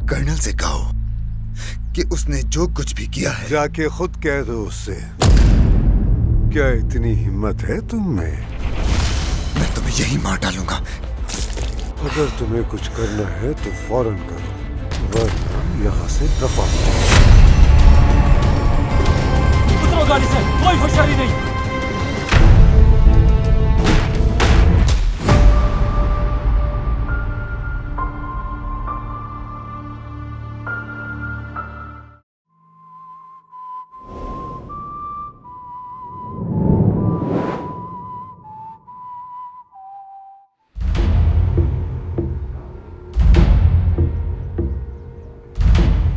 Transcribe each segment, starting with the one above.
Colonel से कहो कि उसने जो कुछ भी किया है जाके खुद कह दो उससे। क्या इतनी हिम्मत है तुम में? मैं तुम्हें यही मार डालूंगा। अगर तुम्हें कुछ करना है तो फौरन करो, वरना यहाँ से दफा हो। उतरो गाड़ी से, कोई होशियारी नहीं।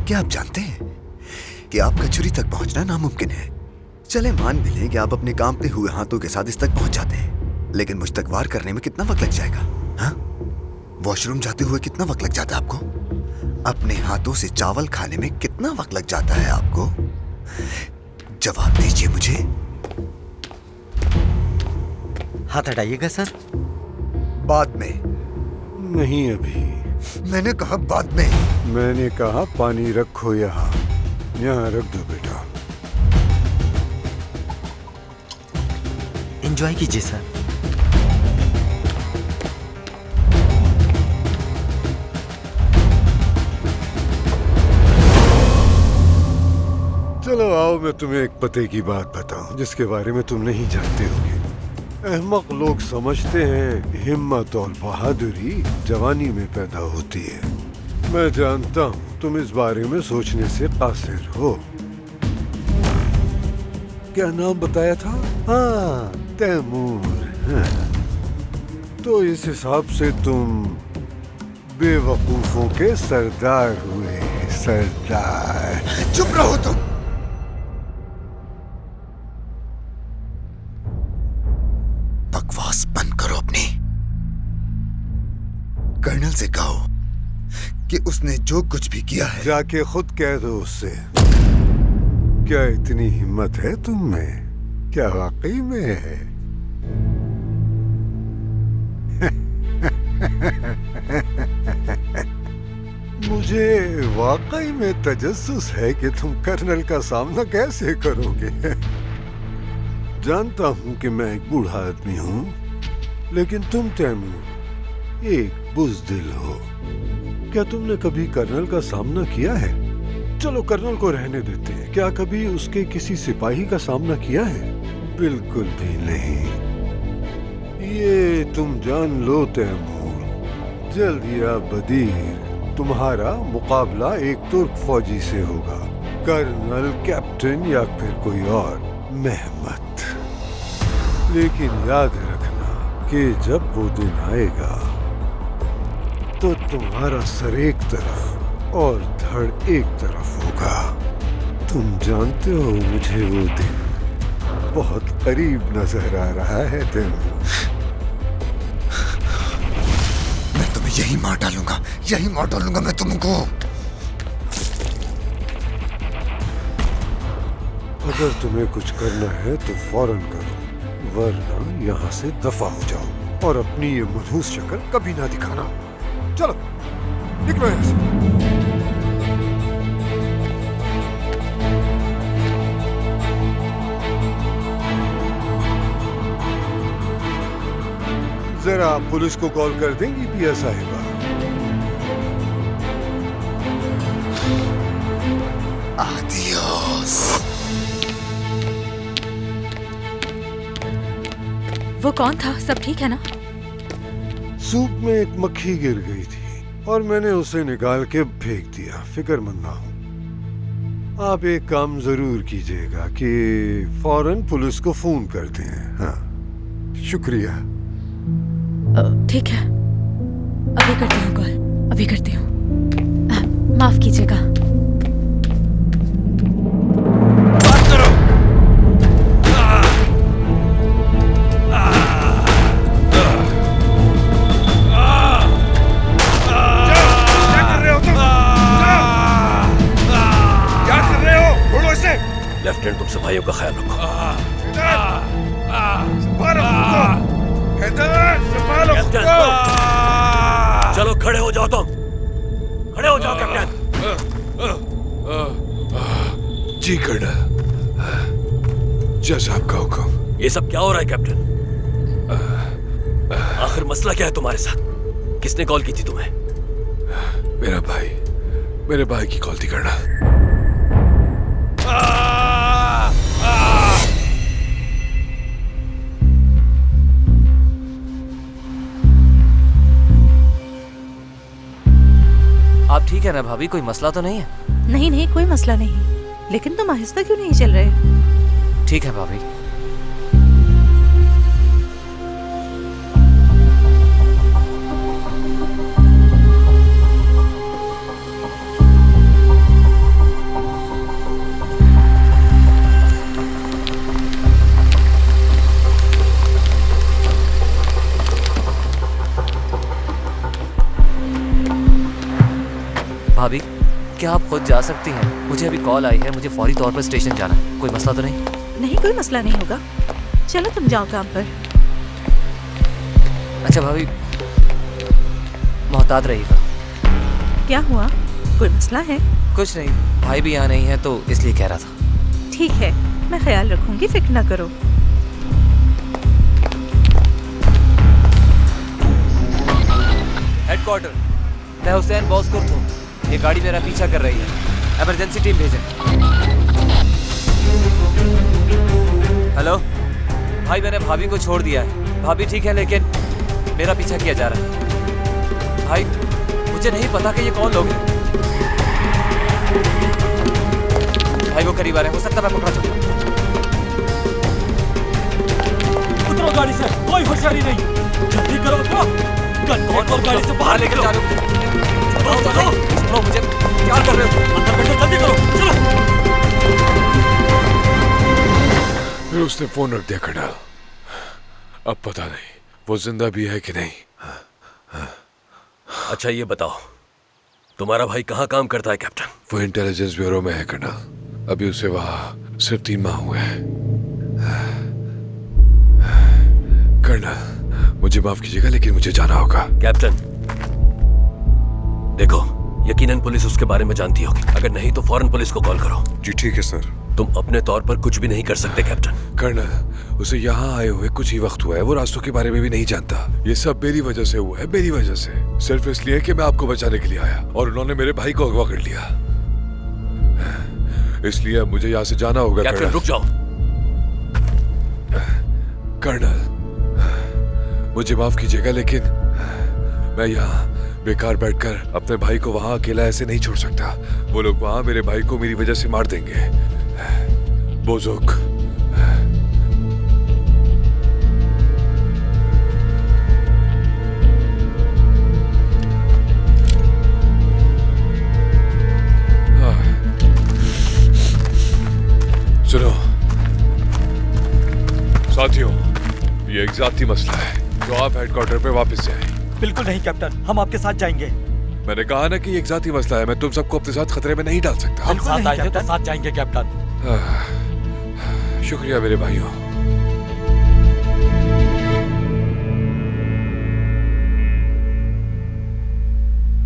क्या आप जानते हैं कि आपका छुरी तक पहुंचना नामुमकिन है? चले मान भी लें कि आप अपने कांपते हुए हाथों के साथ इस तक पहुंच जाते हैं, लेकिन मुझ तक वार करने में कितना वक्त लग जाएगा? हाँ? वॉशरूम जाते हुए कितना वक्त लग जाता है आपको? अपने हाथों से चावल खाने में कितना वक्त लग जाता है आपको? जवाब दीजिए मुझे। हाथ हटाइएगा सर। बाद में। नहीं अभी। मैंने कहा बाद में। मैंने कहा पानी रखो यहाँ रख दो बेटा। एंजॉय कीजिए सर। चलो आओ मैं तुम्हें एक पते की बात बताऊं जिसके बारे में तुम नहीं जानते होगे। अहमक लोग समझते हैं हिम्मत और बहादुरी जवानी में पैदा होती है। मैं जानता हूँ तुम इस बारे में सोचने से कासिर हो। क्या नाम बताया था? हाँ, तैमूर। हाँ। तो इस हिसाब से तुम बेवकूफों के सरदार हुए। सरदार। चुप रहो तुम। बकवास बंद करो अपनी। कर्नल से कहो कि उसने जो कुछ भी किया है जाके खुद कह दो उससे। क्या इतनी हिम्मत है तुम में? क्या वाकई में है? मुझे वाकई में तजस्सुस है कि तुम कर्नल का सामना कैसे करोगे। जानता हूं कि मैं एक बूढ़ा आदमी हूं, लेकिन तुम तैमूर एक बुज़दिल हो। क्या तुमने कभी कर्नल का सामना किया है? चलो कर्नल को रहने देते हैं। क्या कभी उसके किसी सिपाही का सामना किया है? बिल्कुल भी नहीं। ये तुम जान लो तैमूर, जल्द या बदीर तुम्हारा मुकाबला एक तुर्क फौजी से होगा। कर्नल, कैप्टन या फिर कोई और मेहमत। लेकिन याद रखना कि जब वो दिन आएगा तो तुम्हारा सर एक तरफ और धड़ एक तरफ होगा। तुम जानते हो मुझे वो दिन बहुत करीब नजर आ रहा है। मैं तुम्हें यही मार डालूंगा, यही मार डालूंगा मैं तुमको। अगर तुम्हें कुछ करना है तो फौरन करो, वरना यहाँ से दफा हो जाओ और अपनी ये मनहूस शक्ल कभी ना दिखाना। चलो निकलो यहाँ से। जरा पुलिस को कॉल कर देंगी पिया साहिबा? आदियोस। वो कौन था? सब ठीक है ना? सूप में एक मक्खी गिर गई थी और मैंने उसे निकाल के फेंक दिया। फिक्रमंद ना हो। आप एक काम जरूर कीजिएगा कि फौरन पुलिस को फोन कर दें। हाँ, शुक्रिया। ठीक है, अभी करती हूँ कॉल, अभी करती हूँ। माफ कीजिएगा। लेफ्टिनेंट, तुम सिपाहियों का ख्याल रखो। चलो खड़े हो जाओ, तुम खड़े हो जाओ कैप्टन। जी कर्नल, जैसा आपका हुक्म। ये सब क्या हो रहा है कैप्टन? आखिर मसला क्या है तुम्हारे साथ? किसने कॉल की थी तुम्हें? मेरे भाई की कॉल थी कर्नल। आप ठीक है ना भाभी? कोई मसला तो नहीं है? नहीं नहीं, कोई मसला नहीं। लेकिन तुम आहिस्ता क्यों नहीं चल रहे? ठीक है भाभी। भाभी, क्या आप खुद जा सकती हैं? मुझे अभी कॉल आई है, मुझे फौरी तौर पर स्टेशन जाना है। कोई मसला तो नहीं? नहीं, कोई मसला नहीं होगा। चलो तुम जाओ काम पर। अच्छा भाभी, मोहतात रहिएगा। क्या हुआ? कोई मसला है? कुछ नहीं, भाई भी यहाँ नहीं है तो इसलिए कह रहा था। ठीक है, मैं ख्याल रखूंगी, फिक्र ना करो। हेडक्वार्टर, मैं हुसैन बॉसकुर्त हूँ। ये गाड़ी मेरा पीछा कर रही है। इमरजेंसी टीम भेजें। हेलो भाई, मैंने भाभी को छोड़ दिया है। भाभी ठीक है लेकिन मेरा पीछा किया जा रहा है। भाई, मुझे नहीं पता कि ये कौन लोग हैं। भाई वो करीब आ रहे हैं, हो सकता है मैं पकड़ा चुका। उतरो गाड़ी से, कोई होशियारी नहीं। जल्दी करो, उतरो। कौन गाड़ी से बाहर लेकर जा रहे हो? छोड़ो मुझे, क्या कर रहे हो? अंदर बैठो, जल्दी करो, चलो। फिर उसने फोन रख दिया कर्नल। अब पता नहीं वो जिंदा भी है कि नहीं। अच्छा ये बताओ, तुम्हारा भाई कहाँ काम करता है कैप्टन? वो इंटेलिजेंस ब्यूरो में है कर्नल। अभी उसे वहां सिर्फ 3 माह हुए हैं। कर्नल, मुझे माफ कीजिएगा लेकिन मुझे जाना होगा। कैप्टन देखो, यकीनन पुलिस उसके बारे में जानती होगी। अगर नहीं तो फौरन पुलिस को कॉल करो। जी ठीक है सर। तुम अपने तौर पर कुछ भी नहीं कर सकते कैप्टन। कर्नल, उसे यहाँ आए हुए कुछ ही वक्त हुआ है। वो रास्तों के बारे में भी नहीं जानता। ये सब मेरी वजह से हुआ है, मेरी वजह से। सिर्फ इसलिए कि मैं आपको बचाने के लिए आया और उन्होंने मेरे भाई को अगवा कर लिया। इसलिए अब मुझे यहाँ से जाना होगा। कैप्टन रुक जाओ। कर्नल, मुझे माफ कीजिएगा लेकिन मैं यहाँ बेकार बैठकर अपने भाई को वहां अकेला ऐसे नहीं छोड़ सकता। वो लोग वहां मेरे भाई को मेरी वजह से मार देंगे। बोजुक, सुनो साथियों, ये एक जाती मसला है, तो आप हेडक्वार्टर पे वापस जाएं। बिल्कुल नहीं कैप्टन, हम आपके साथ जाएंगे। मैंने कहा ना कि ये एक जाती मसला है। मैं तुम सबको अपने साथ खतरे में नहीं डाल सकता। हम साथ आएंगे तो साथ जाएंगे कैप्टन। शुक्रिया मेरे भाइयों।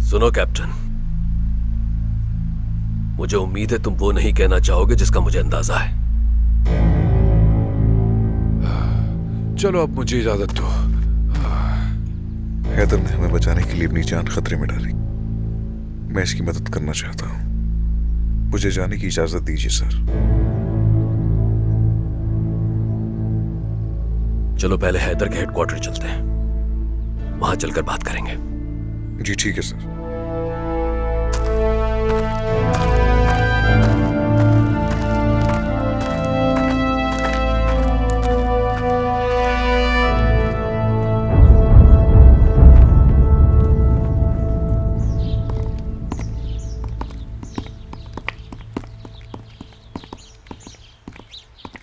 सुनो कैप्टन, मुझे उम्मीद है तुम वो नहीं कहना चाहोगे जिसका मुझे अंदाजा है। चलो अब मुझे इजाजत दो। हैदर ने हमें बचाने के लिए अपनी जान खतरे में डाली। मैं इसकी मदद करना चाहता हूँ। मुझे जाने की इजाजत दीजिए सर। चलो पहले हैदर के हेडक्वार्टर चलते हैं, वहां चलकर बात करेंगे। जी ठीक है सर।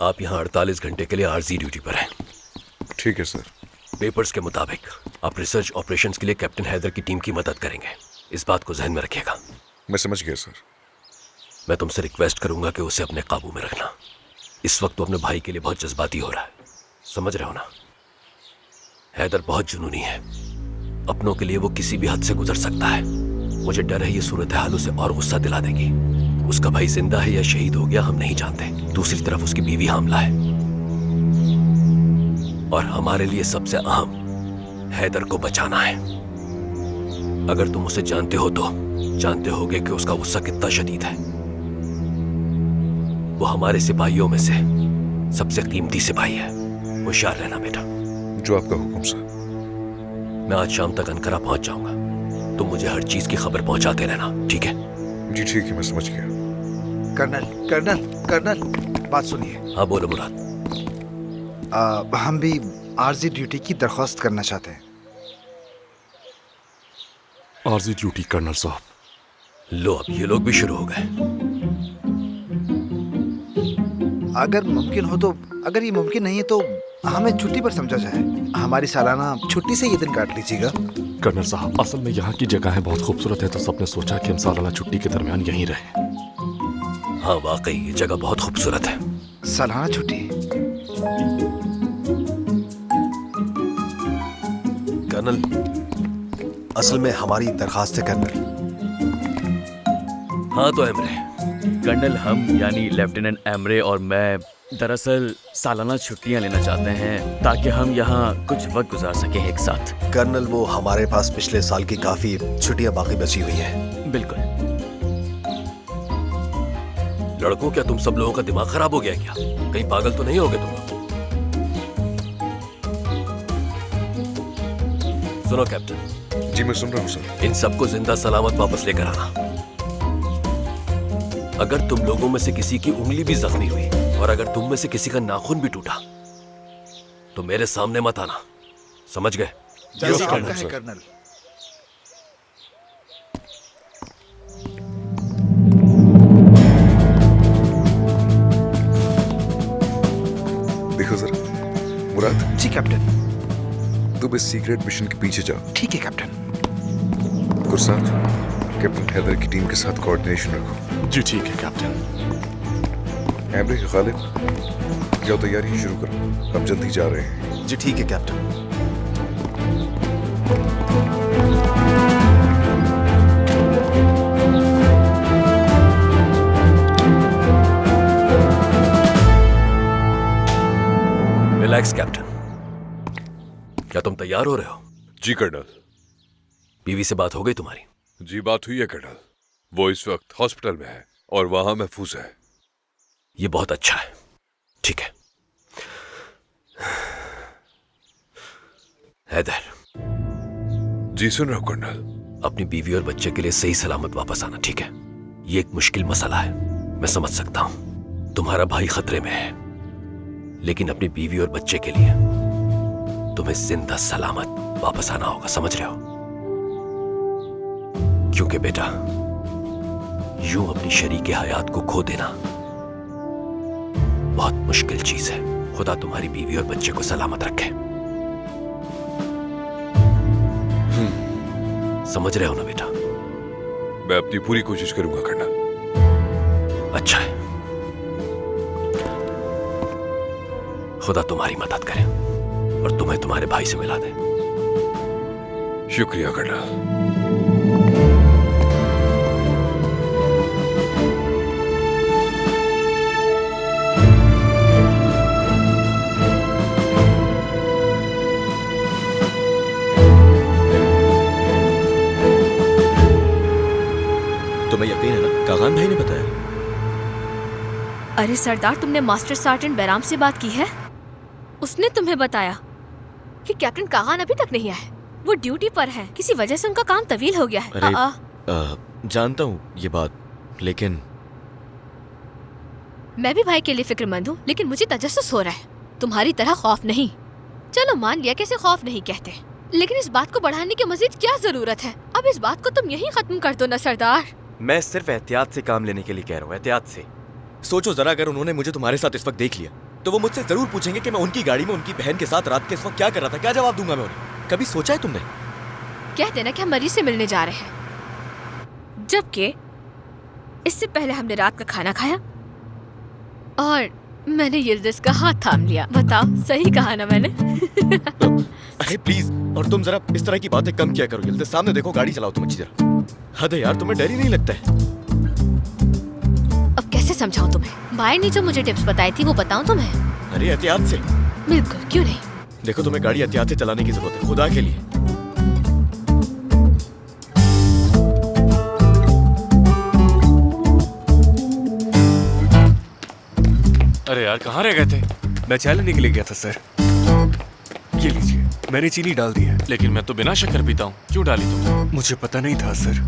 आप यहाँ 48 घंटे के लिए आरजी ड्यूटी पर हैं। ठीक है सर। पेपर्स के मुताबिक आप रिसर्च ऑपरेशंस के लिए कैप्टन हैदर की टीम की मदद करेंगे। इस बात को ध्यान में रखिएगा। मैं समझ गया सर। मैं तुमसे रिक्वेस्ट करूंगा कि उसे अपने काबू में रखना। इस वक्त वो अपने भाई के लिए बहुत जज्बाती हो रहा है, समझ रहे हो ना? हैदर बहुत जुनूनी है, अपनों के लिए वो किसी भी हद से गुजर सकता है। मुझे डर है ये सूरत हाल उसे और गुस्सा दिला देगी। उसका भाई जिंदा है या शहीद हो गया हम नहीं जानते। दूसरी तरफ उसकी बीवी हामला है और हमारे लिए सबसे अहम हैदर को बचाना है। अगर तुम उसे जानते हो तो जानते होगे कि उसका गुस्सा कितना शदीद है। वो हमारे सिपाहियों में से सबसे कीमती सिपाही है। होशियार रहना बेटा। जो आपका हुक्म सर। मैं आज शाम तक अनकरा पहुंच जाऊंगा। तुम मुझे हर चीज की खबर पहुंचाते रहना, ठीक है? जी ठीक है, मैं समझ गया। कर्नल कर्नल कर्नल, बात सुनिए। हाँ बोलो मुराद। हम भी आर्जी ड्यूटी की दरख्वास्त करना चाहते हैं। आर्जी ड्यूटी कर्नल साहब। लो अब ये लोग भी शुरू हो गए। अगर मुमकिन हो तो, अगर ये मुमकिन नहीं है तो हमें छुट्टी पर समझा जाए। हमारी सालाना छुट्टी से ये दिन काट लीजिएगा। कर्नल साहब, असल में यहाँ की जगहें बहुत खूबसूरत है, तो सबने सोचा कि हम सालाना छुट्टी के दरमियान यहीं रहें। हाँ वाकई ये जगह बहुत खूबसूरत है। सालाना छुट्टी? कर्नल, असल में हमारी दरखास्त है कर्नल। हाँ तो एमरे। कर्नल, हम यानी लेफ्टिनेंट एमरे और मैं दरअसल सालाना छुट्टियां लेना चाहते हैं ताकि हम यहाँ कुछ वक्त गुजार सकें एक साथ। कर्नल, वो हमारे पास पिछले साल की काफी छुट्टियां बाकी बची हुई हैं। बिल्कुल। लड़कों, क्या तुम सब लोगों का दिमाग खराब हो गया क्या? कहीं पागल तो नहीं हो गए तुम लोग? सुनो कैप्टन। जी मैं सुन रहा हूँ सर। इन सबको जिंदा सलामत वापस लेकर आना। अगर तुम लोगों में से किसी की उंगली भी जख्मी हुई और अगर तुम में से किसी का नाखून भी टूटा तो मेरे सामने मत आना, समझ गए? जैसा आपका है कर्नल। देखो जरा मुराद। जी कैप्टन। तुम इस सीक्रेट मिशन के पीछे जाओ। ठीक है कैप्टन। गुरसात, कैप्टन हैदर की टीम के साथ कोऑर्डिनेशन रखो। जी ठीक है कैप्टन। एमरे के खालिद, जाओ तैयारी शुरू करो, हम जल्दी जा रहे हैं। जी ठीक है कैप्टन। Relax captain. क्या तुम तैयार हो रहे हो? जी कर्नल। बीवी से बात हो गई तुम्हारी? जी बात हुई है कर्नल। वो इस वक्त हॉस्पिटल में है और वहां महफूज है। ये बहुत अच्छा है। ठीक है हैदर। जी सुन रहा हूं कर्नल। अपनी बीवी और बच्चे के लिए सही सलामत वापस आना, ठीक है? ये एक मुश्किल मसला है, मैं समझ सकता हूं। तुम्हारा भाई खतरे में है, लेकिन अपनी बीवी और बच्चे के लिए तुम्हें जिंदा सलामत वापस आना होगा, समझ रहे हो? क्योंकि बेटा, यूं अपनी शरीके हयात को खो देना बहुत मुश्किल चीज है। खुदा तुम्हारी बीवी और बच्चे को सलामत रखे। समझ रहे हो ना बेटा? मैं अपनी पूरी कोशिश करूंगा कर्नल। अच्छा है, खुदा तुम्हारी मदद करे और तुम्हें तुम्हारे भाई से मिला दे। शुक्रिया कर्नल। तुम्हें यकीन है ना, कागान भाई ने बताया? अरे सरदार, तुमने मास्टर सार्जेंट बैराम से बात की है? उसने तुम्हें बताया कि कैप्टन कागान अभी तक नहीं आए। वो ड्यूटी पर है, किसी वजह से उनका काम तवील हो गया है। अरे जानता हूँ ये बात, लेकिन मैं भी भाई के लिए फिक्रमंद हूँ, लेकिन मुझे तजस्सुस हो रहा है। तुम्हारी तरह खौफ नहीं। चलो मान लिया कैसे खौफ नहीं कहते, लेकिन इस बात को बढ़ाने की मजीद क्या जरूरत है? अब इस बात को तुम यहीं खत्म कर दो ना सरदार। मैं सिर्फ एहतियात से काम लेने के लिए कह रहा हूँ, एहतियात से। सोचो जरा, अगर उन्होंने मुझे तुम्हारे साथ इस वक्त देख लिया तो वो मुझसे जरूर पूछेंगे कि मैं उनकी गाड़ी में उनकी बहन के साथ रात के इस वक्त क्या कर रहा था। क्या जवाब दूंगा मैं उन्हें? कभी सोचा है तुमने? कह देना कि हम मरीज से मिलने जा रहे हैं, जबकि इससे पहले हमने रात का खाना खाया और मैंने यिल्दिज का हाथ थाम लिया। बताओ, सही कहा ना मैंने? अरे प्लीज, और तुम जरा इस तरह की बातें कम किया करो। यिल्दिज, सामने देखो, गाड़ी चलाओ तुम अच्छी तरह। हद है यार, तुम्हें डर ही नहीं लगता है? अब कैसे समझाऊं तुम्हें? भाई ने जो मुझे टिप्स बताई थी वो बताऊं तुम्हें? अरे एहतियात से। बिल्कुल, क्यों नहीं। देखो, तुम्हें गाड़ी एहतियात से चलाने की जरूरत है, खुदा के लिए। अरे यार, कहाँ रह गए थे? मैं चाय लेने के लिए गया था सर। ये लीजिए, मैंने चीनी डाल दी है। लेकिन मैं तो बिना शक्कर पीता हूँ, क्यों डाली तुमने? मुझे पता नहीं था सर।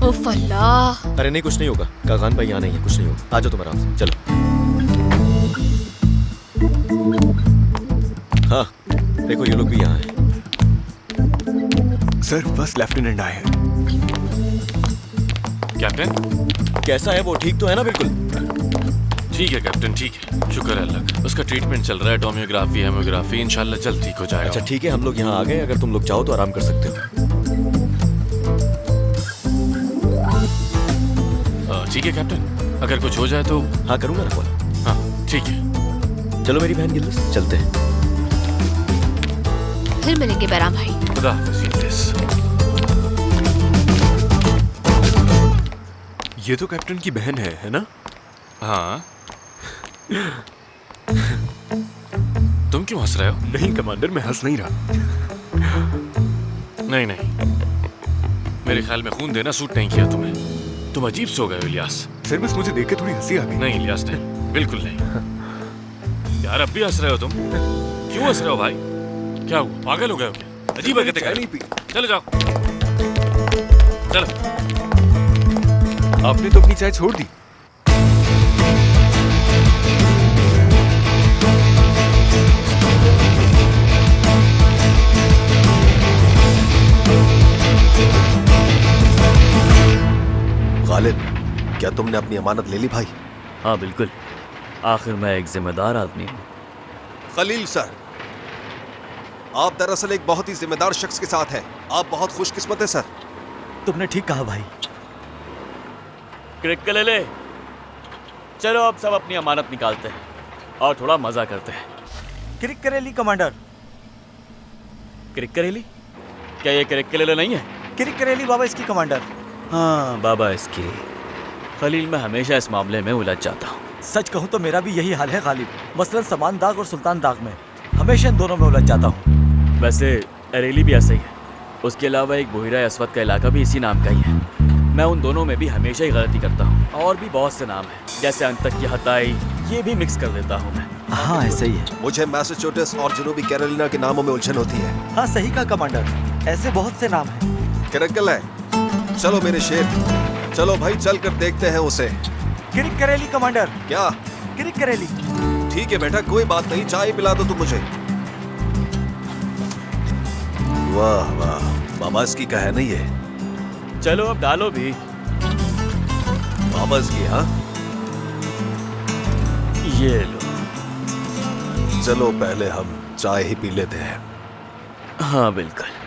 उफ अल्लाह। अरे नहीं, कुछ नहीं होगा। कागान भाई यहाँ नहीं है, कुछ नहीं होगा। आ जाओ तुम आराम से, चलो। हाँ, देखो ये लोग भी यहाँ हैं। सर, बस लेफ्टिनेंट आए हैं। कैप्टन कैसा है वो? ठीक तो है ना? बिल्कुल ठीक है कैप्टन, ठीक है, शुक्र है अल्लाह का। उसका ट्रीटमेंट चल रहा है, टोमियोग्राफी, हेमोग्राफी, इंशाल्लाह जल्द ठीक हो जाएगा। अच्छा ठीक है, हम लोग यहाँ आ गए। अगर तुम लोग चाहो तो आराम कर सकते हो। ठीक है कैप्टन, अगर कुछ हो जाए तो। हाँ करूँगा ना कॉल। हाँ ठीक है। चलो मेरी बहन गिल्दिस, चलते हैं। फिर मिलेंगे बैराम भाई। खुदा हाफिज़ गिल्दिस। ये तो कैप्टन की बहन है ना? हाँ। तुम क्यों हंस रहे हो? नहीं कमांडर, मैं हंस नहीं रहा। नहीं नहीं, मेरे ख्याल में खून देना सूट नहीं किया तुम्हें। तुम अजीब सो गए हो इलियास। सर बस मुझे देख के थोड़ी हंसी आ गई। नहीं इलियास नहीं, बिल्कुल नहीं। यार अब भी हंस रहे हो तुम? क्यों हंस रहे हो भाई? क्या हुआ, पागल हो गए हो क्या? अजीब हरकतें कर रहे हो। चलो जाओ, चलो। आपने तो अपनी चाय छोड़ दी। गालिब, क्या तुमने अपनी अमानत ले ली भाई? हाँ बिल्कुल, आखिर मैं एक जिम्मेदार आदमी हूँ। खलील सर, आप दरअसल एक बहुत ही जिम्मेदार शख्स के साथ हैं। आप बहुत खुशकिस्मत हैं सर। तुमने ठीक कहा भाई। क्रिक ले ले। चलो अब सब अपनी अमानत निकालते हैं और थोड़ा मजा करते हैं। क्रिक करेली कमांडर। क्रिक करेली? क्या ये क्रिक करेली नहीं है? क्रिक करेली बाबा इसकी कमांडर। हाँ बाबा इसकी। खलील, मैं हमेशा इस मामले में उलझ जाता हूँ। सच कहूँ तो मेरा भी यही हाल है गालिब। मसलन समान दाग और सुल्तान दाग में हमेशा इन दोनों में उलझ जाता हूँ। वैसे अरेली भी ऐसा ही है। उसके अलावा एक बुहिरा अस्वद का इलाका भी इसी नाम का ही है। मैं उन दोनों में भी हमेशा ही गलती करता हूँ। और भी बहुत से नाम हैं, जैसे अंतक की हताई, ये भी मिक्स कर देता हूँ मैं। हाँ ऐसा ही है। मुझे मैसाचुसेट्स और जनूबी कैरोलिना के नामों में उलझन होती है। हाँ सही कहा कमांडर, ऐसे बहुत से नाम हैं। किरक्कल है। चलो मेरे शेर, चलो भाई, चल कर देखते हैं उसे। क्रिक करेली कमांडर। क्या? क्रिक करेली। ठीक है बेटा, कोई बात नहीं, चाय पिला दो तुम मुझे। वाह वाह, बाबास की का है नहीं है। चलो अब डालो भी। बाबास की? हाँ ये लो। चलो पहले हम चाय ही पी लेते हैं। हाँ बिल्कुल।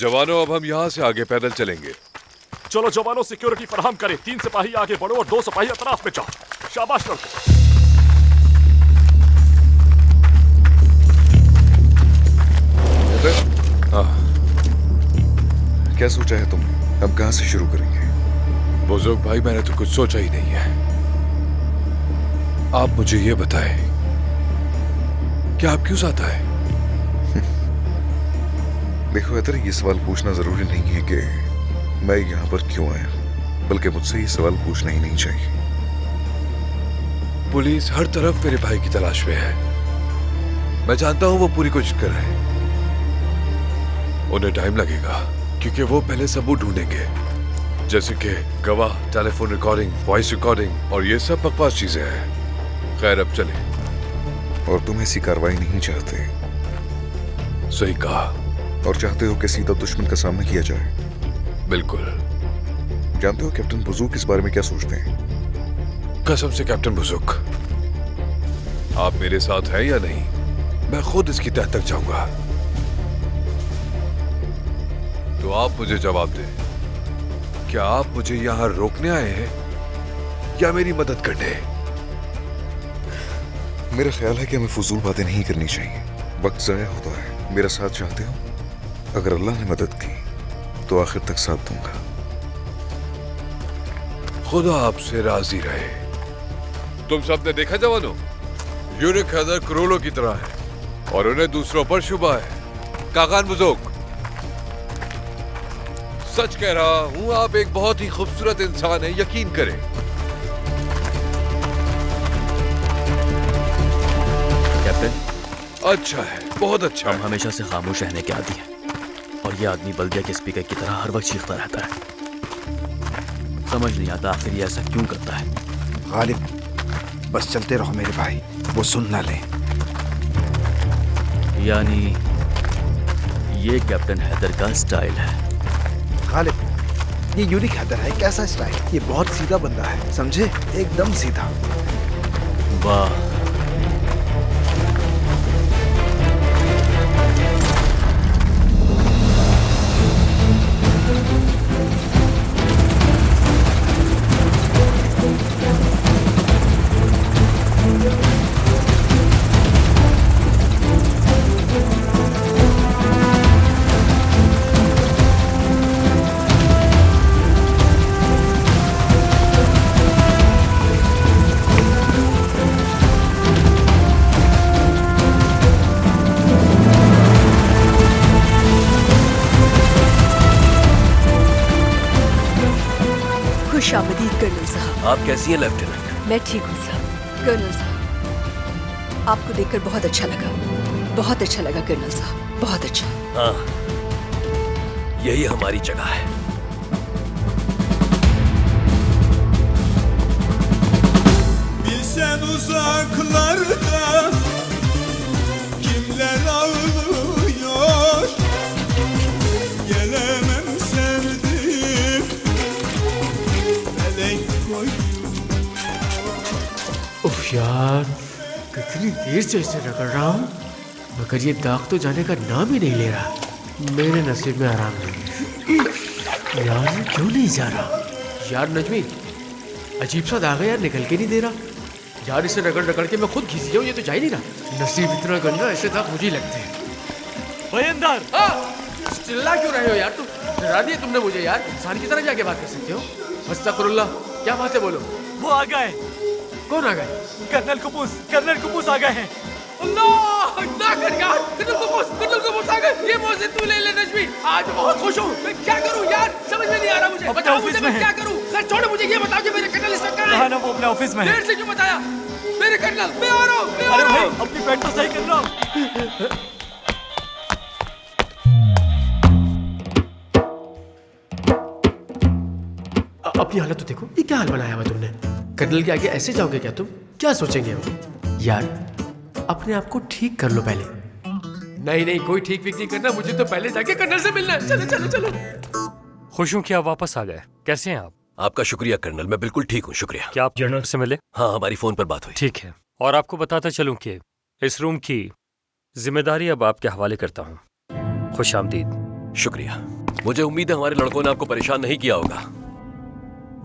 जवानों, अब हम यहाँ से आगे पैदल चलेंगे। चलो जवानों, सिक्योरिटी फराहम करें। 3 सिपाही आगे बढ़ो और 2 सिपाही अतराफ में जाओ। शाबाश लड़को। क्या सोचा है तुम? हम कहाँ से शुरू करेंगे? बुजुर्ग भाई, मैंने तो कुछ सोचा ही नहीं है। आप मुझे ये बताएं कि आप क्यों साथ आए? देखो अतर, ये सवाल पूछना जरूरी नहीं है कि मैं यहाँ पर क्यों आया, बल्कि मुझसे ये सवाल पूछना ही नहीं चाहिए। पुलिस हर तरफ मेरे भाई की तलाश में है। मैं जानता हूँ वो पूरी कोशिश कर रहे हैं। उन्हें टाइम लगेगा क्योंकि वो पहले सबूत ढूंढेंगे, जैसे कि गवाह, टेलीफोन रिकॉर्डिंग, वॉइस रिकॉर्डिंग और ये सब बकवास चीजें हैं। खैर अब चले। और तुम ऐसी कार्रवाई नहीं चाहते। सही कहा। और चाहते हो कि सीधा दुश्मन का सामना किया जाए। बिल्कुल। जानते हो कैप्टन बुजुर्ग इस बारे में क्या सोचते हैं? कसम से कैप्टन बुजुर्ग, आप मेरे साथ हैं या नहीं? मैं खुद इसकी तह तक जाऊंगा। तो आप मुझे जवाब दें, क्या आप मुझे यहां रोकने आए हैं या मेरी मदद करने? मेरा ख्याल है कि हमें फजूल बातें नहीं करनी चाहिए, वक्त जाया होता है। मेरा साथ चाहते हो? अगर अल्लाह ने मदद की तो आखिर तक साथ दूंगा। खुदा आपसे राजी रहे। तुम सबने देखा जवानों, यूनिक हैदर करोड़ों की तरह है और उन्हें दूसरों पर शुबा है। काकान बुजुर्ग, सच कह रहा हूं, आप एक बहुत ही खूबसूरत इंसान हैं, यकीन करें। कैप्टन, अच्छा है, बहुत अच्छा। हम हमेशा से खामोश रहने के आदी हैं और ये आदमी बल्दिया के स्पीकर की तरह हर वक्त चीखता रहता है। समझ नहीं आता आखिर ये ऐसा क्यों करता है। गालिब, बस चलते रहो मेरे भाई, वो सुन ना ले। यानी ये कैप्टन हैदर का स्टाइल है। गालिब, ये यूनिक हैदर है। कैसा स्टाइल? ये बहुत सीधा बंदा है, समझे? एकदम सीधा। वाह, खुशामदीद कर्नल साहब। आप कैसी हैं लेफ्टिनेंट? मैं ठीक हूँ साहब। कर्नल साहब, आपको देखकर बहुत अच्छा लगा, बहुत अच्छा लगा कर्नल साहब, बहुत अच्छा। हाँ, यही हमारी जगह है। Bilsen uzaklarda kimler ağlıyor, gelemem sevdim, melek koyuyor. उफ यार, कितनी देर से इसे रगड़ रहा हूँ मगर ये दाग तो जाने का नाम ही नहीं ले रहा। मेरे नसीब में आराम नहीं है। यार ये क्यों नहीं जा रहा? यार नजमी, अजीब सा दाग है यार, निकल के नहीं दे रहा। यार इसे रगड़ रगड़ के मैं खुद घिस गया हूँ, ये तो जा ही नहीं रहा। नसीब इतना गंदा, ऐसे दाग मुझे ही लगते हैं। भाई अंदर चिल्ला क्यों रहे हो यार? तुम डरा दिए तुमने मुझे यार। इंसान की तरह जाके बात कर सकते हो? अस्तगफिरुल्लाह, क्या बात है, बोलो। वो आ गए। कौन आ गए? कर्नल कुपूस आ गए हैं। अल्लाह ना कर यार, कर्नल कुपूस आ गए। ये मौजे तू ले ले नजमी, आज बहुत खुश हूँ। मैं क्या करूँ यार, समझ में नहीं आ रहा मुझे। बताओ मुझे, मैं क्या करूँ? सर छोड़ो मुझे, ये बताओ कि मेरे कर्नल इस वक्त कहाँ हैं? ना वो अपने ऑफिस में है। देर से क्यों बताया? मेरे कर्नल, मैं आ रहा हूँ, मैं आ अरे रहा भाई, हूँ। अपनी पैंट तो सही कर लो। अपनी हालत तो देखो, ये क्या हाल बनाया हुआ तुमने। कर्नल के आगे ऐसे जाओगे क्या तुम? क्या सोचेंगे वो? यार अपने आप को ठीक कर लो पहले। नहीं नहीं, कोई ठीक नहीं करना, मुझे तो पहले जाके कर्नल से मिलना है। चलो चलो चलो। खुश हूँ कि आप वापस आ गए। कैसे हैं आप? आपका शुक्रिया कर्नल, मैं बिल्कुल ठीक हूँ, शुक्रिया। क्या आप जनरल से मिले? हाँ, हमारी फोन पर बात हुई। ठीक है, और आपको बताता चलूं कि इस रूम की जिम्मेदारी अब आपके हवाले करता हूँ। खुश आमदीद। शुक्रिया। मुझे उम्मीद है हमारे लड़कों ने आपको परेशान नहीं किया होगा।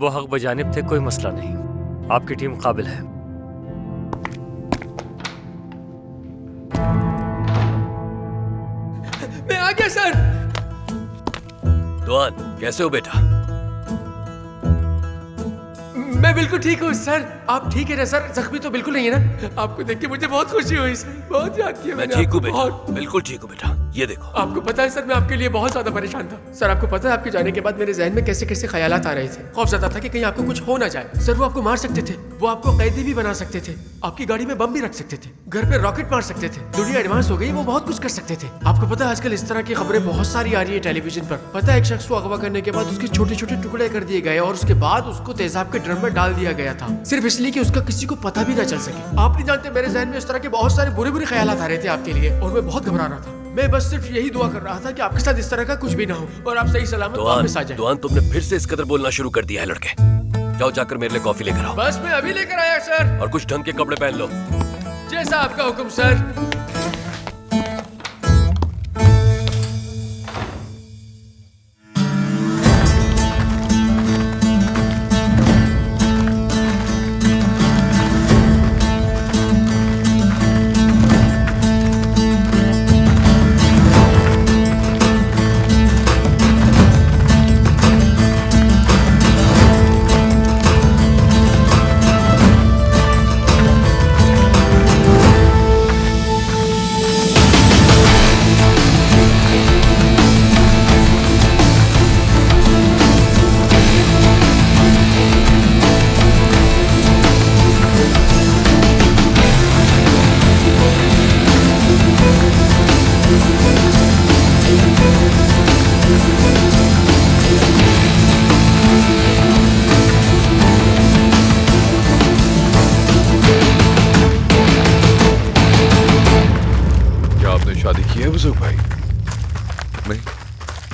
वो हक बजानिब थे, कोई मसला नहीं। आपकी टीम काबिल है। मैं आ गया सर। दुआन, कैसे हो बेटा? मैं बिल्कुल ठीक हूँ सर। आप ठीक है ना सर? जख्मी तो बिल्कुल नहीं है ना? आपको देख के मुझे बहुत खुशी हुई सर, बहुत याद किया मैं मैंने ठीक हूँ आपको, बेटा, बिल्कुल ठीक हूँ बेटा। ये देखो। आपको पता है सर, मैं आपके लिए बहुत ज्यादा परेशान था। सर आपको पता है आपके जाने के बाद मेरे ज़हन में कैसे कैसे ख्यालात आ रहे थे। खौफजदा था कि कहीं आपको कुछ हो ना जाए। सर वो आपको मार सकते थे, वो आपको कैदी भी बना सकते थे, आपकी गाड़ी में बम भी रख सकते थे, घर पे रॉकेट मार सकते थे। दुनिया एडवांस हो गई, वो बहुत कुछ कर सकते थे। आपको पता है आजकल इस तरह की खबरें बहुत सारी आ रही है टेलीविजन पर। पता है एक शख्स को अगवा करने के बाद उसके छोटे छोटे टुकड़े कर दिए गए और उसके बाद उसको तेजाब के ड्रम में डाल दिया गया था, सिर्फ इसलिए कि उसका किसी को पता भी ना चल सके। आप नहीं जानते मेरे ज़हन में इस तरह के बहुत सारे बुरे बुरे ख्यालात आ रहे थे आपके लिए, और मैं बहुत घबरा रहा था। मैं बस सिर्फ यही दुआ कर रहा था कि आपके साथ इस तरह का कुछ भी ना हो और आप सही सलामत वापस आ जाएं। दुआन, तुमने फिर से इस कदर बोलना शुरू कर दिया है लड़के। जाओ जाकर मेरे लिए कॉफी लेकर आओ। बस मैं अभी लेकर आया सर। और कुछ ढंग के कपड़े पहन लो। जैसा आपका हुक्म सर।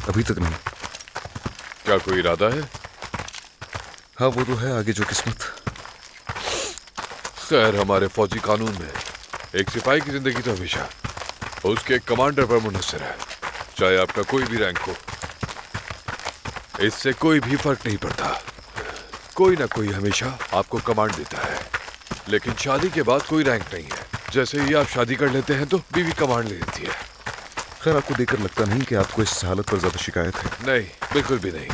अभी तक नहीं। क्या कोई इरादा है? हाँ वो तो है, आगे जो किस्मत। खैर, हमारे फौजी कानून में एक सिपाही की जिंदगी तो हमेशा उसके एक कमांडर पर मुनहसर है, चाहे आपका कोई भी रैंक हो। इससे कोई भी फर्क नहीं पड़ता, कोई ना कोई हमेशा आपको कमांड देता है। लेकिन शादी के बाद कोई रैंक नहीं है। जैसे ही आप शादी कर लेते हैं तो बीवी कमांड ले लेती है। खैर, आपको देखकर लगता नहीं कि आपको इस हालत पर ज्यादा शिकायत है। नहीं, बिल्कुल भी नहीं।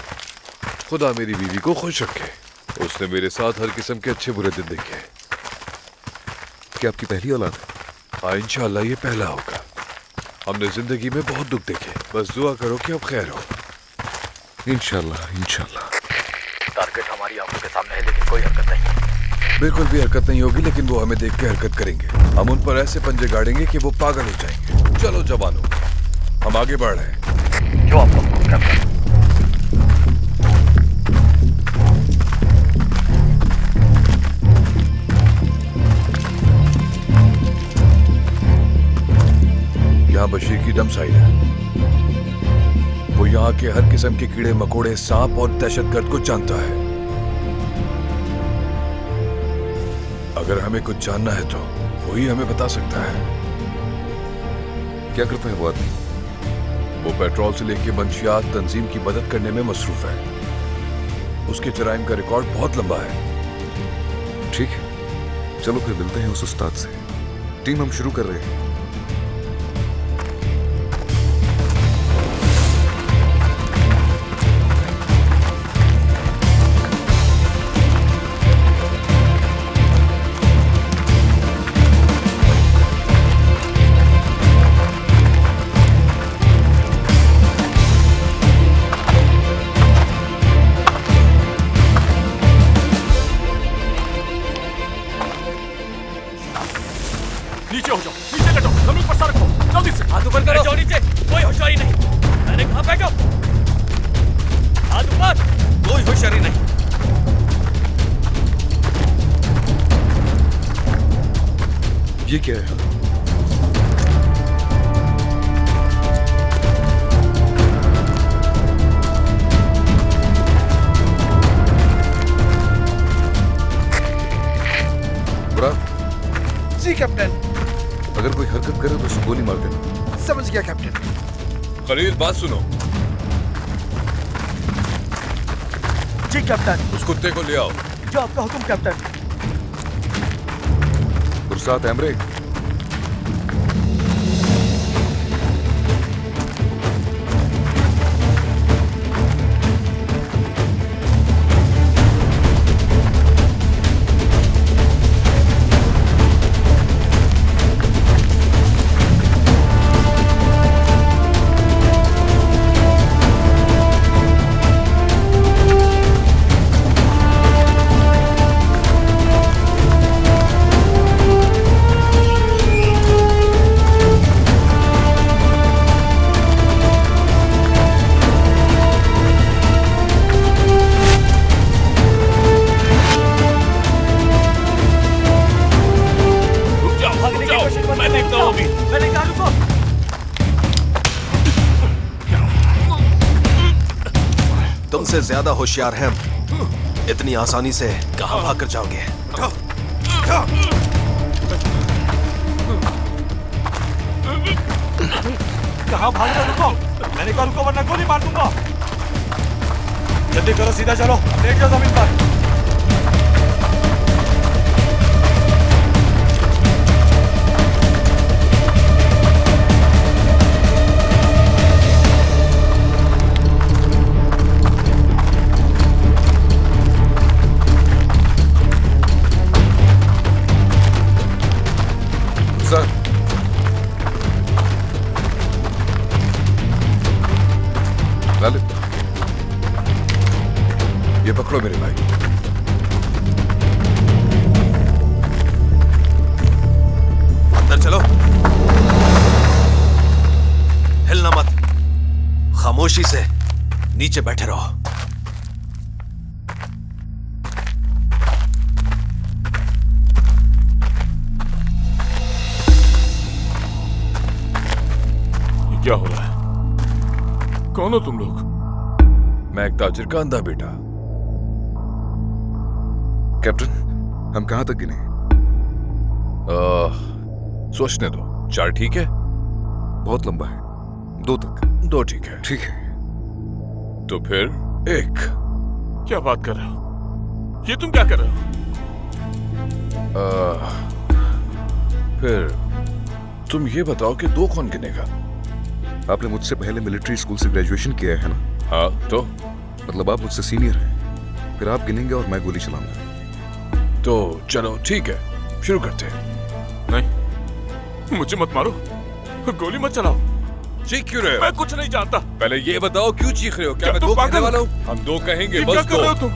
खुदा मेरी बीवी को खुश रखे, उसने मेरे साथ हर किस्म के अच्छे बुरे दिन देखे। क्या आपकी पहली औलाद है? हाँ, इंशाल्लाह ये पहला होगा। हमने जिंदगी में बहुत दुख देखे, बस दुआ करो कि अब खैर हो। इंशाल्लाह इंशाल्लाह। टारगेट हमारी आंखों के सामने है, लेकिन कोई हरकत नहीं। बिल्कुल भी हरकत नहीं होगी, लेकिन वो हमें देख के हरकत करेंगे। हम उन पर ऐसे पंजे गाड़ेंगे कि वो पागल हो जाएंगे। चलो जवानों, हम आगे बढ़ रहे हैं। जो आपको हुक्म करता है। यहाँ बशीर की डम साइड है। वो यहाँ के हर किस्म के कीड़े मकोड़े, सांप और दहशतगर्द को जानता है। अगर हमें कुछ जानना है तो वही हमें बता सकता है। क्या करता है वो आदमी? वो पेट्रोल से लेके मंशियात तंजीम की मदद करने में मसरूफ है। उसके जराइम का रिकॉर्ड बहुत लंबा है। ठीक है, चलो फिर मिलते हैं उस उस्ताद से। टीम हम शुरू कर रहे हैं। नीचे हो जाओ, नीचे लेटो, जमीन पर सर रखो, जल्दी से। हाथ ऊपर करो। नीचे, कोई होशियारी नहीं। मैंने कहा बैठो। हाथ ऊपर, कोई होशियारी नहीं। ये क्या है? जी कैप्टन। अगर कोई हरकत करे तो उसे गोली मार देना। समझ गया कैप्टन। खलील, बात सुनो। जी कैप्टन। उस कुत्ते को ले आओ। जो आपका हुक्म कैप्टन। पुरसात एमरे। तुमसे ज्यादा होशियार हैं हम। इतनी आसानी से कहां भाग कर जाओगे? कहां भाग रहे हो? रुको, मैंने कहा रुको वरना गोली मार दूंगा। जल्दी करो, सीधा चलो, लेट जाओ जमीन पर। सर, ललित, ये पकड़ो मेरे भाई। अंदर चलो, हिलना मत, खामोशी से नीचे बैठे रहो। क्या हो रहा है? कौन हो तुम लोग? मैं एक ताजिर का अंधा बेटा। कैप्टन, हम कहां तक गिने? सोचने दो। 4 ठीक है? बहुत लंबा है। 2 तक। 2 ठीक है। ठीक है, तो फिर 1। क्या बात कर रहे हो? ये तुम क्या कर रहे हो? फिर तुम ये बताओ कि 2 कौन गिनेगा? आपने मुझसे पहले मिलिट्री स्कूल से ग्रेजुएशन किया है ना? हाँ, तो मतलब आप मुझसे सीनियर हैं। फिर आप गिनेंगे और मैं गोली चलाऊंगा। तो चलो ठीक है, शुरू करते हैं। नहीं, मुझे मत मारो, गोली मत चलाओ। चीख क्यों रहे हो? मैं कुछ नहीं जानता। पहले ये बताओ क्यों चीख रहे हो? क्या मैं 2 कहने वाला हूँ? हम 2 कहेंगे, बस 2।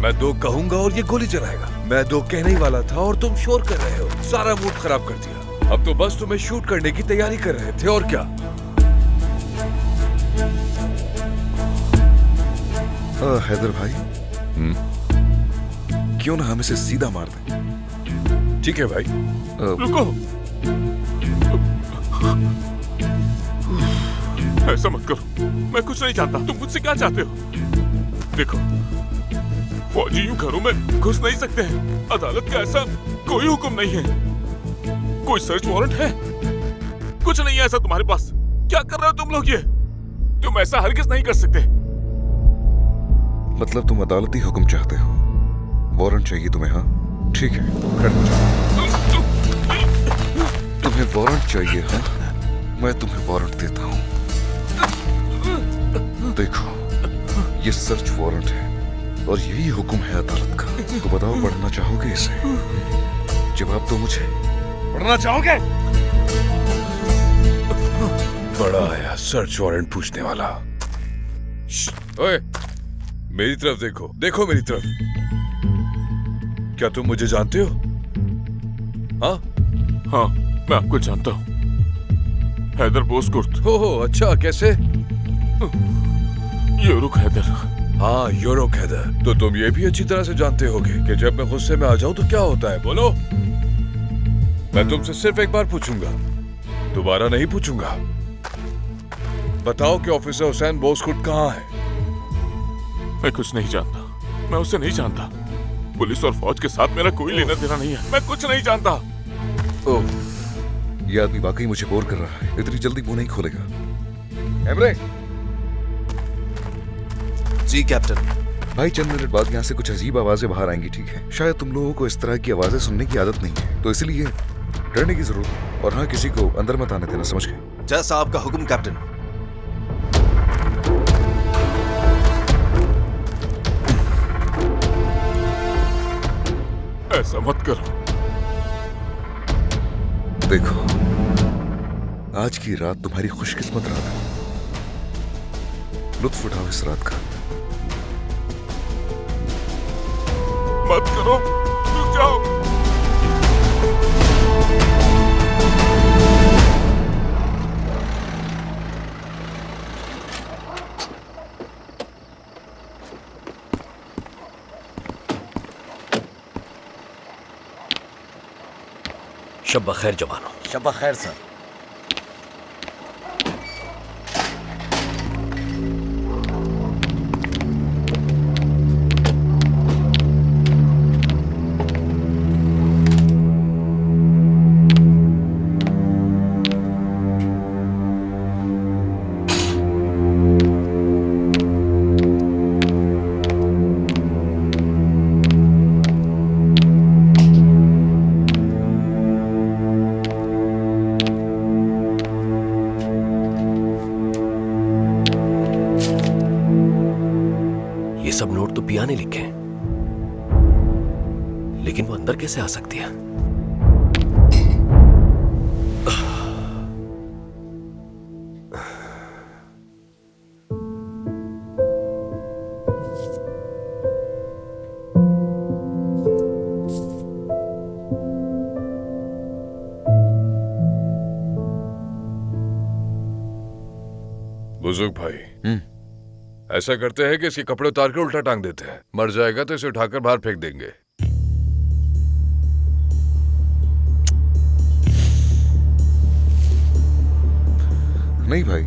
मैं 2 कहूंगा और ये गोली चलाएगा। मैं 2 कहने ही वाला था और तुम शोर कर रहे हो। सारा मूड खराब कर दिया। अब तो बस तुम्हें शूट करने की तैयारी कर रहे थे, और क्या? हैदर भाई, क्यों ना हम इसे सीधा मार दें? ठीक है भाई। रुको, ऐसा मत करो। मैं कुछ नहीं जानता। तुम मुझसे क्या चाहते हो? देखो, फौजी यूं घरों में घुस नहीं सकते हैं। अदालत का ऐसा कोई हुक्म नहीं है। कोई सर्च वारंट है? कुछ नहीं है ऐसा तुम्हारे पास। क्या कर रहे हो तुम लोग? ये तुम ऐसा हरगिज नहीं कर सकते। मतलब तुम अदालती हुक्म चाहते हो? वारंट चाहिए तुम्हें? हाँ ठीक है, खड़े जाओ। तुम्हें वारंट चाहिए? हाँ, मैं तुम्हें वारंट देता हूँ। देखो, ये सर्च वारंट है और यही हुक्म है अदालत का। तो बताओ, पढ़ना चाहोगे इसे? जवाब दो मुझे, पढ़ना चाहोगे? बड़ा आया सर्च वारंट पूछने वाला। ओए, मेरी तरफ देखो, देखो मेरी तरफ। क्या तुम मुझे जानते हो? हाँ हाँ, मैं आपको जानता हूँ। हैदर बोसकुर्त। हो, अच्छा, कैसे? योरुक हैदर। हाँ, योरुक हैदर। तो तुम ये भी अच्छी तरह से जानते होगे कि जब मैं गुस्से में आ जाऊं तो क्या होता है। बोलो। मैं तुमसे सिर्फ एक बार पूछूंगा, दोबारा नहीं पूछूंगा। बताओ कि ऑफिसर हुसैन बोसकुर्त कहाँ है? मैं कुछ नहीं जानता। मैं उसे नहीं जानता। पुलिस और फौज के साथ मेरा कोई लेना देना नहीं है। मैं कुछ नहीं जानता। ओह, ये आदमी वाकई मुझे बोर कर रहा है। इतनी जल्दी मुंह नहीं खोलेगा। एमरे। जी कैप्टन। भाई, चंद मिनट बाद यहाँ से कुछ अजीब आवाजें बाहर आएंगी, ठीक है? शायद तुम लोगों को इस तरह की आवाजें सुनने की आदत नहीं है, तो इसलिए डरने की जरूरत है। और हाँ, किसी को अंदर मत आने देना, समझ गए? जैसा आपका हुक्म कैप्टन। ऐसा मत करो। देखो, आज की रात तुम्हारी खुशकिस्मत रात है। लुत्फ उठाओ इस रात का। मत करो, रुक जाओ। शब बखैर जवानों। शब बखैर सर। सब नोट तो पिया ने लिखे हैं, लेकिन वो अंदर कैसे आ सकती है? बुजुर्ग भाई, ऐसा करते हैं कि इसके कपड़े उतार के उल्टा टांग देते हैं। मर जाएगा तो इसे उठाकर बाहर फेंक देंगे। नहीं भाई,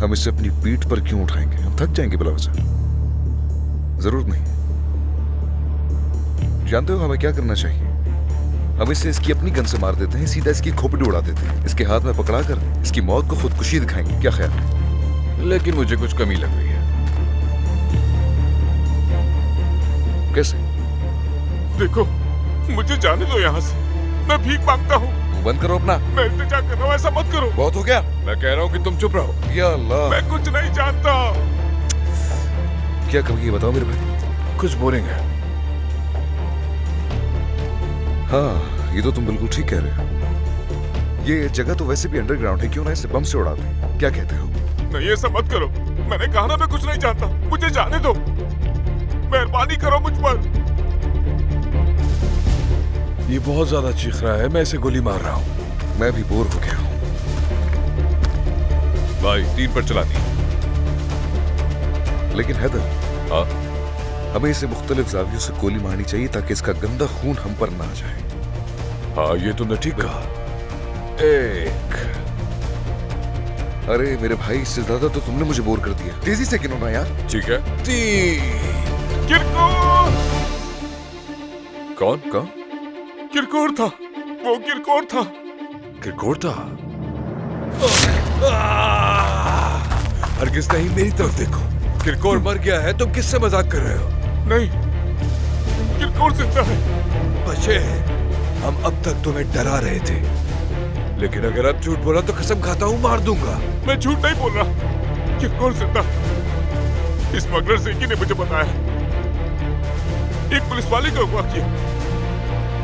हम इसे अपनी पीठ पर क्यों उठाएंगे? हम थक जाएंगे भला वजह। जरूरत नहीं। जानते हो हमें क्या करना चाहिए? हम इसे इसकी अपनी गन से मार देते हैं, सीधा इसकी खोपड़ी उड़ा देते हैं, इसके हाथ में पकड़ाकर इसकी मौत को खुदकुशी दिखाएंगे। क्या ख्याल है? लेकिन मुझे कुछ कमी लग रही है। कैसे? देखो, मुझे जाने दो यहाँ से। मैं भीख मांगता हूँ। बंद करो अपना। मैं इल्तिजा कर रहा हूँ, ऐसा मत करो। बहुत हो गया। मैं कह रहा हूँ कि तुम चुप रहो। या अल्लाह, मैं कुछ नहीं जानता। क्या कमी है बताओ मेरे भाई। कुछ बोरिंग है। हाँ, ये तो तुम बिल्कुल ठीक कह रहे हो। ये जगह तो वैसे भी अंडरग्राउंड है, क्यों ना इसे बम से उड़ा दें? क्या कहते हो? नहीं, ऐसा मत करो। मैंने कहा ना मैं कुछ नहीं जानता। मुझे जाने दो। मेहरबानी करो मुझ पर। ये बहुत ज्यादा चीख रहा है, मैं इसे गोली मार रहा हूँ। मैं भी बोर हो गया हूँ। भाई 3 पर चला दी। लेकिन हैदर, हाँ, हमें इसे मुख्तलिफ जावियों से गोली मारनी चाहिए ताकि इसका गंदा खून हम पर ना आ जाए। हाँ, ये तुमने ठीक कहा। 1। अरे मेरे भाई, इससे ज्यादा तो तुमने मुझे बोर कर दिया। तेजी से गिनो ना यार। ठीक है। 3। किरकोर! कौन? किरकोर था। वो किरकोर था। किरकोर था? हरगिज़ नहीं, मेरी तरफ देखो। किरकोर मर गया है, तुम किससे मजाक कर रहे हो? नहीं, किरकोर जिंदा है। बचे, हम अब तक तुम्हें डरा रहे थे, लेकिन अगर अब झूठ बोला तो कसम खाता हूँ मार दूंगा। मैं झूठ नहीं बोल रहा। किरकोर जिंदा है। स्मगलर सेकी ने मुझे बताया। एक पुलिस वाले का अगवा किया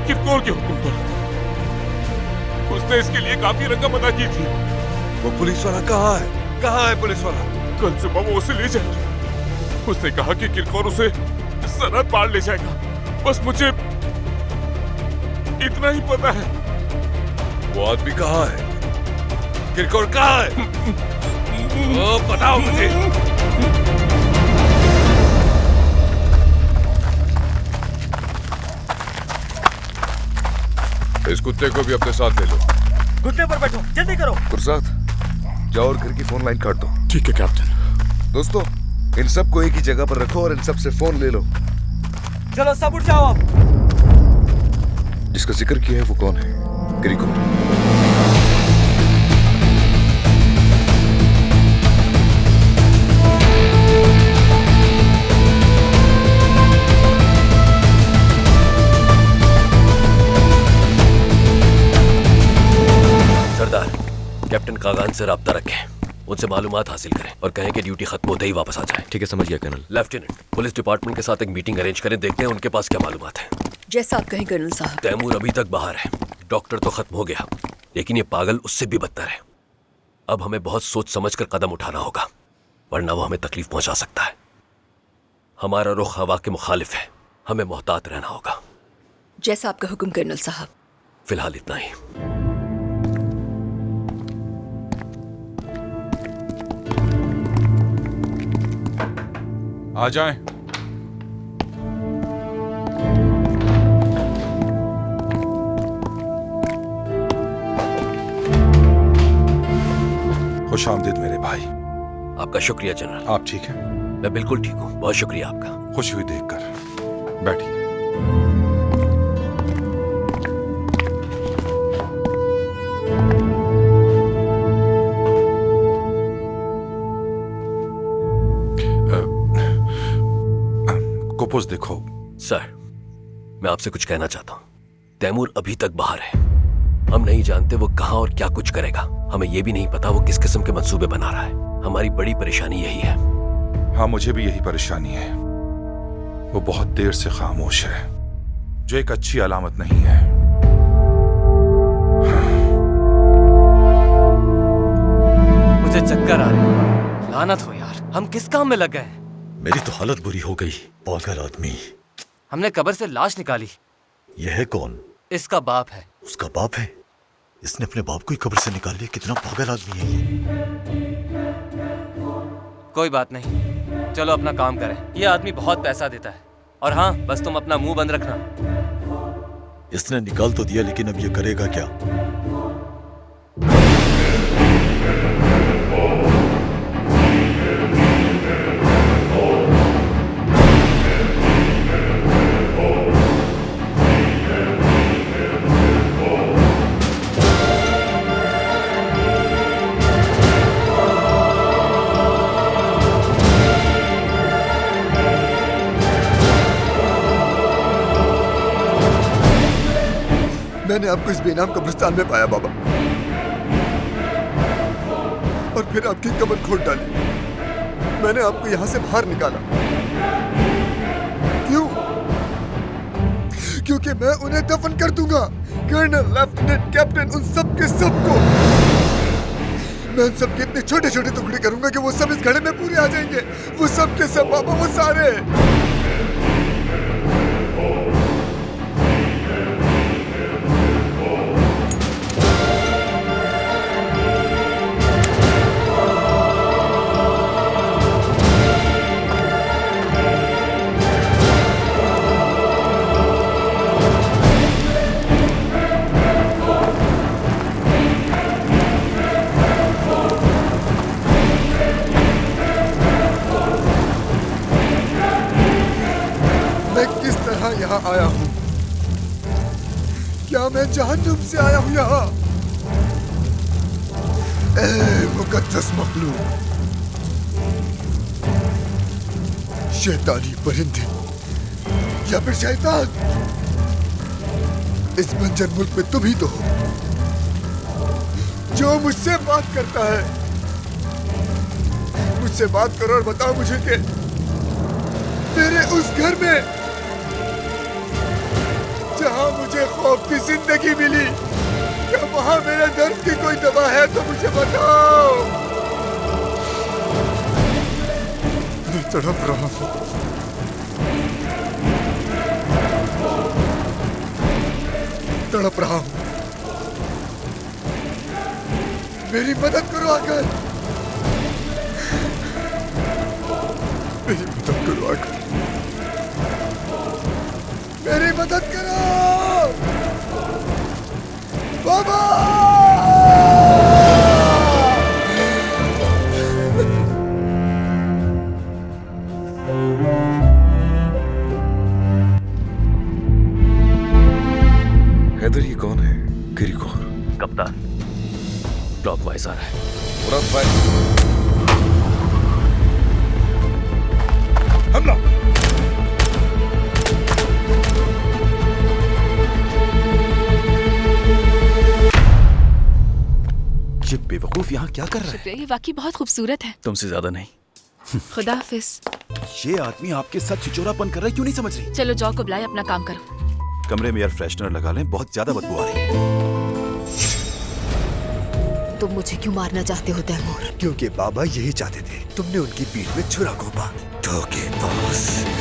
किरकोर के हुक्म पर। उसने इसके लिए काफी रकम अदा की थी। वो पुलिस वाला कहाँ है? कहाँ है पुलिस वाला? कल सुबह वो उसे ले जाएगी। उसने कहा कि किरकोर उसे सरहद पार ले जाएगा। बस मुझे इतना ही पता है। वो आदमी कहाँ है? किरकोर कहाँ है? वो बताओ मुझे। इस कुत्ते को भी अपने साथ ले लो। घुटने पर बैठो, जल्दी करो। गुरसात, जाओ और घर की फोन लाइन काट दो। ठीक है कैप्टन। दोस्तों, इन सबको एक ही जगह पर रखो और इन सब से फोन ले लो। चलो सब उठ जाओ। आप जिसका जिक्र किया है वो कौन है? किरकोर। सरदार, कैप्टन कागान से राब्ता रखें, उनसे मालूमात हासिल करें और कहें कि ड्यूटी खत्म होते ही वापस आ जाएं। ठीक है, समझ गया कर्नल। लेफ्टिनेंट, पुलिस डिपार्टमेंट के साथ एक मीटिंग अरेंज करें, देखते हैं उनके पास क्या मालूमात है। जैसा आप कहें कर्नल साहब। तैमूर अभी तक बाहर है। डॉक्टर तो खत्म हो गया, लेकिन ये पागल उससे भी बदतर है। अब हमें बहुत सोच समझ कर कदम उठाना होगा, वरना वो हमें तकलीफ पहुंचा सकता है। हमारा रुख हवा के मुखालिफ है, हमें मोहतात रहना होगा। जैसा आपका हुक्म कर्नल साहब। फिलहाल इतना ही। आ जाएं। खुश आमदीद मेरे भाई। आपका शुक्रिया जनरल। आप ठीक हैं? मैं बिल्कुल ठीक हूँ, बहुत शुक्रिया आपका। खुशी हुई देखकर। बैठिए। कोपोस देखो। सर, मैं आपसे कुछ कहना चाहता हूँ। तैमूर अभी तक बाहर है। हम नहीं जानते वो कहाँ और क्या कुछ करेगा। हमें ये भी नहीं पता वो किस किस्म के मंसूबे बना रहा है। हमारी बड़ी परेशानी यही है। हाँ, मुझे भी यही परेशानी है। वो बहुत देर से खामोश है, जो एक अच्छी अलामत नहीं है। मुझे चक्कर आ रहे हैं। लानत हो यार, हम किस काम में लग गए? मेरी तो हालत बुरी हो गई। पागल आदमी। हमने कब्र से लाश निकाली। यह है कौन? इसका बाप है। उसका बाप है? इसने अपने बाप को ही कब्र से निकाल लिया। कितना पागल आदमी है ये। कोई बात नहीं, चलो अपना काम करें। ये आदमी बहुत पैसा देता है। और हाँ, बस तुम अपना मुंह बंद रखना। इसने निकाल तो दिया, लेकिन अब ये करेगा क्या? मैंने आपको इस बेनाम कब्रिस्तान में पाया बाबा, और फिर आपकी कब्र खोद डाली। मैंने आपको यहां से बाहर निकाला। क्यों? क्योंकि मैं उन्हें दफन कर दूंगा। कर्नल, लेफ्टिनेंट, कैप्टन, उन सब के सबको। मैं उन सब के इतने छोटे छोटे टुकड़े करूंगा कि वो सब इस घड़े में पूरे आ जाएंगे। वो सब के सब बाबा, वो सारे। यहाँ आया हूँ? क्या मैं जहन्नुम से आया हूँ यहाँ? ए मुकद्दस मखलूक, शैतानी परिंदे या फिर शैतान, इस बंजर मुल्क में तुम ही तो हो जो मुझसे बात करता है। मुझसे बात करो और बताओ मुझे कि मेरे उस घर में जहां मुझे खौफ की जिंदगी मिली, क्या वहां मेरे दर्द की कोई दवा है? तो मुझे बताओ। मैं तड़प रहा हूं। तड़प रहा हूं। मेरी मदद करो आकर। मेरी मदद करो आकर। मेरी मदद करो बाबा। हैदर, ये कौन है? किरीकोर। कप्तान, क्लॉकवाइज आ रहा है। हमला! ये बेवकूफ यहाँ क्या कर रहा है? शुक्रिया, ये वाकई बहुत खूबसूरत है। तुमसे ज्यादा नहीं। खुदा हाफिज। ये आदमी आपके साथ छिचोरापन कर रहा है, क्यों नहीं समझ रही? चलो जॉ को बुलाए, अपना काम करो। कमरे में एयर फ्रेशनर लगा लें, बहुत ज्यादा बदबू आ रही है। तुम मुझे क्यों मारना चाहते हो तैमूर? क्योंकि बाबा यही चाहते थे। तुमने उनकी पीठ में छुरा घोंपा। धोखेबाज।